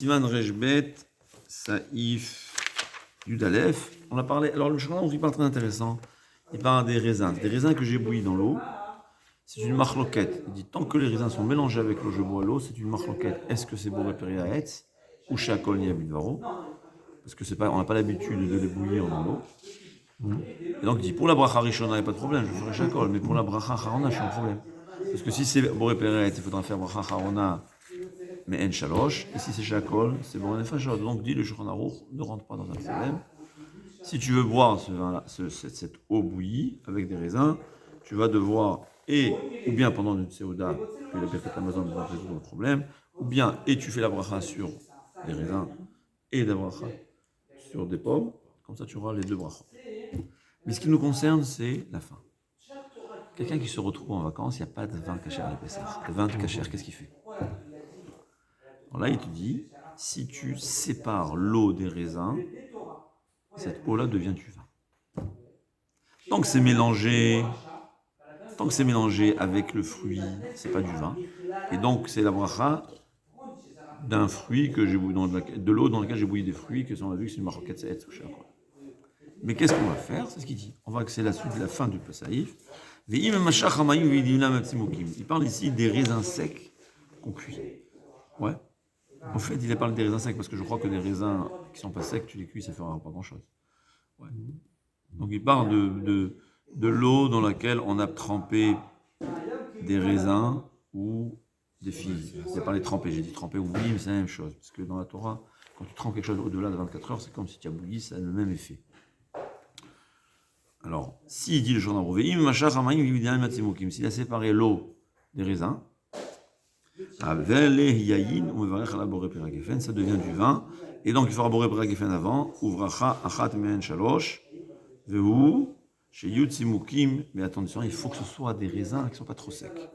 Sivan Rejbet, Saïf, Yudalef. On a parlé. Alors le Shulchan Aruch, il parle très intéressant. Il parle des raisins. Des raisins que j'ai bouillis dans l'eau. C'est une machloket. Il dit tant que les raisins sont mélangés avec l'eau, je bois l'eau, c'est une machloket. Est-ce que c'est boré periaetz ou shakol niabidvaro? Parce que c'est pas, on n'a pas l'habitude de les bouillir dans l'eau. Et donc il dit pour la bracha rishona, il n'y a pas de problème, je ferai shakol. Mais pour la bracha charona, je suis en problème. Parce que si c'est boré periaetz, il faudra faire bracha charona. Mais en shalosh, et si c'est shakol, c'est bon en nefashot. Donc dit le Shulchan Aruch, ne rentre pas dans un problème. Si tu veux boire cette eau bouillie avec des raisins, tu vas devoir, ou bien pendant une séouda, que la Birkat Hamazon va résoudre le problème, ou bien, et tu fais la bracha sur des raisins et la bracha sur des pommes, comme ça tu auras les deux brachas. Mais ce qui nous concerne, c'est la fin. Quelqu'un qui se retrouve en vacances, il n'y a pas de vin kasher à l'épaisseur. Le vin de kasher, qu'est-ce qu'il fait? Alors là, il te dit, si tu sépares l'eau des raisins, cette eau-là devient du vin. Tant que c'est mélangé avec le fruit, c'est pas du vin. Et donc, c'est la bracha d'un fruit que j'ai bouilli de l'eau dans laquelle j'ai bouilli des fruits, que on a vu que c'est une maroquette saït ou shakol. Mais qu'est-ce qu'on va faire? C'est ce qu'il dit. On va c'est la suite de la fin du Pesahif. Il parle ici des raisins secs qu'on cuit. Ouais. En fait, il parle des raisins secs parce que je crois que des raisins qui sont pas secs, tu les cuis, ça ne fera pas grand-chose. Ouais. Donc il parle de l'eau dans laquelle on a trempé des raisins ou des figues. Il n'a pas les tremper, j'ai dit tremper ou bouillir, mais c'est la même chose. Parce que dans la Torah, quand tu trempes quelque chose au-delà de 24 heures, c'est comme si tu as bouilli, ça a le même effet. Alors, s'il dit le Shulchan Aruch, s'il a séparé l'eau des raisins, ça devient du vin, et donc il fera boré peragefen avant, uvracha achat men shalosh, vehu, chez Yud Simukim, mais attention, il faut que ce soit des raisins qui ne sont pas trop secs.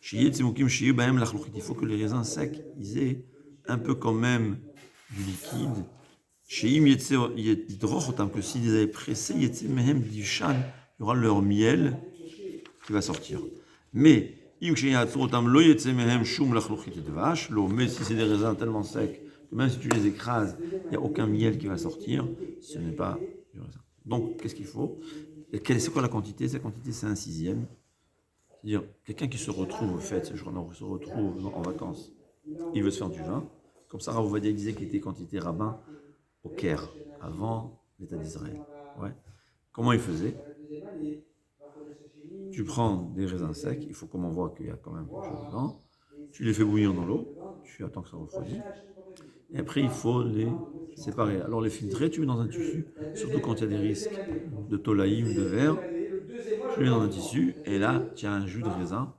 Chez Yud Simukim, chez Yubahem lachluchit, il faut que les raisins secs, ils aient un peu quand même du liquide. Chez Yim Yidrochotam, que s'ils les avaient pressés, Yetze Mehem Dishan, il y aura leur miel qui va sortir. Mais mais si c'est des raisins tellement secs que même si tu les écrases, il n'y a aucun miel qui va sortir, ce n'est pas du raisin. Donc, qu'est-ce qu'il faut? C'est quoi la quantité? Cette quantité, c'est un sixième. C'est-à-dire, quelqu'un qui se retrouve, ce jour-là, se retrouve en vacances, il veut se faire du vin. Comme ça, Rav Ovadia disait qu'il était quantité rabbin au Caire, avant l'État d'Israël. Ouais. Comment il faisait? Tu prends des raisins secs, il faut qu'on voit qu'il y a quand même quelque chose dedans. Tu les fais bouillir dans l'eau, tu attends que ça refroidisse. Et après, il faut les séparer. Alors, les filtrer, tu mets dans un tissu, surtout quand il y a des risques de tolaïm, de verre. Tu les mets dans un tissu, et là, tu as un jus de raisin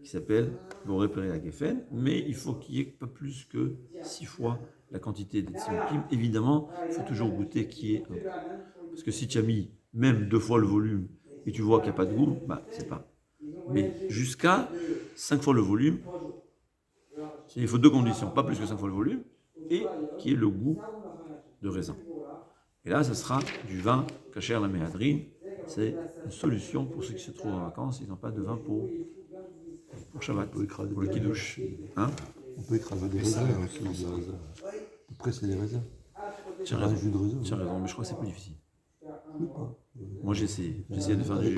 qui s'appelle boré periagefen, mais il faut qu'il n'y ait pas plus que 6 fois la quantité des tsimukim. Évidemment, il faut toujours goûter qui est un goût. Parce que si tu as mis même 2 fois le volume, et tu vois qu'il n'y a pas de goût, c'est pas. Mais jusqu'à 5 fois le volume, il faut 2 conditions, pas plus que 5 fois le volume, et qui est le goût de raisin. Et là, ça sera du vin kasher la méhadrine. C'est une solution pour ceux qui se trouvent en vacances, ils n'ont pas de vin pour Shabbat, pour le kiddush. Hein? On peut écraser des raisins aussi, des raisins. Presser des raisins. Tu as raison, mais je crois que c'est plus difficile. Moi j'ai essayé de faire du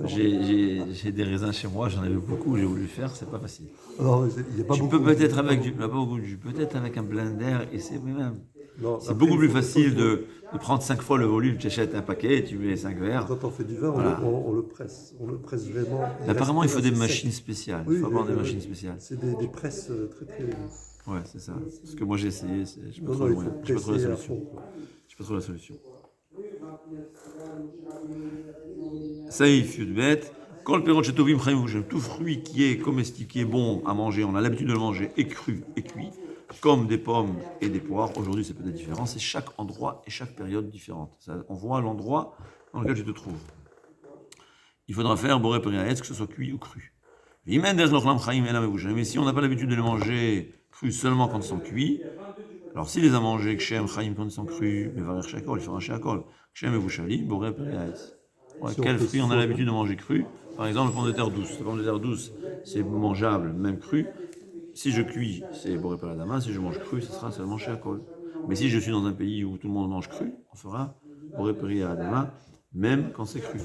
jus. J'ai des raisins chez moi, j'en avais beaucoup, j'ai voulu le faire, c'est pas facile. Alors, tu peux peut-être avec peut-être avec un blender, et c'est beaucoup plus facile de prendre 5 fois le volume, tu achètes un paquet et tu mets 5 verres. Quand on fait du vin, voilà. on le presse vraiment. Apparemment il faut des machines spéciales, il faut avoir des machines spéciales. C'est des presses très très... Ouais, c'est ça. Parce que moi j'ai essayé, je n'ai pas trouvé la solution. Saïf Yudbet, Kol Perot Chetovim Chaim, tout fruit qui est comestible, qui est bon à manger, on a l'habitude de le manger et cru et cuit, comme des pommes et des poires. Aujourd'hui, c'est peut-être différent, c'est chaque endroit et chaque période différente. Ça, on voit l'endroit dans lequel tu te trouves. Il faudra faire boré periaetz, que ce soit cuit ou cru. Mais si on n'a pas l'habitude de les manger crus seulement quand ils sont cuits, alors s'il les a mangés kshem chaim quand ils sont crus, mais varer shakol, il fera un shakol. Kshem et vouchali, boré periaetz. Quel fruit on a l'habitude de manger cru? Par exemple, la pomme de terre douce. La pomme de terre douce, c'est mangeable, même cru. si je cuis, c'est boré par la dama, si je mange cru, ce sera seulement chez Akol. Mais si je suis dans un pays où tout le monde mange cru, on fera boré par la dama, même quand c'est cru.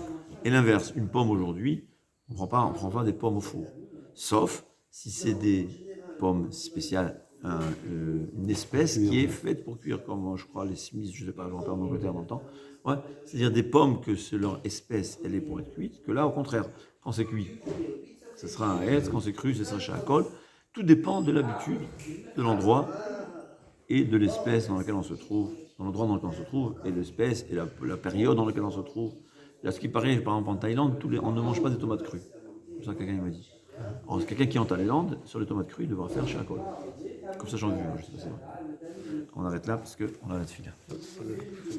Et l'inverse, une pomme aujourd'hui, on prend pas des pommes au four. Sauf si c'est des pommes spéciales, une espèce qui est faite pour cuire, comme je crois les Smiths, je sais pas, j'en parle en Angleterre dans le temps. Ouais, c'est-à-dire des pommes que leur espèce, elle est pour être cuite, que là, au contraire, quand c'est cuit, ce sera un Hetz, quand c'est cru, ce sera Shakol. Tout dépend de l'habitude, de l'endroit et de l'espèce dans laquelle on se trouve, dans l'endroit dans lequel on se trouve, et l'espèce et la période dans laquelle on se trouve. Là, ce qui paraît, par exemple, en Thaïlande, on ne mange pas des tomates crues. C'est ça que quelqu'un m'a dit. Alors, quelqu'un qui est en Thaïlande, sur les tomates crues, il devra faire Shakol. Comme ça, j'en ai vu, je sais pas si c'est vrai. On arrête là parce qu'on a la file.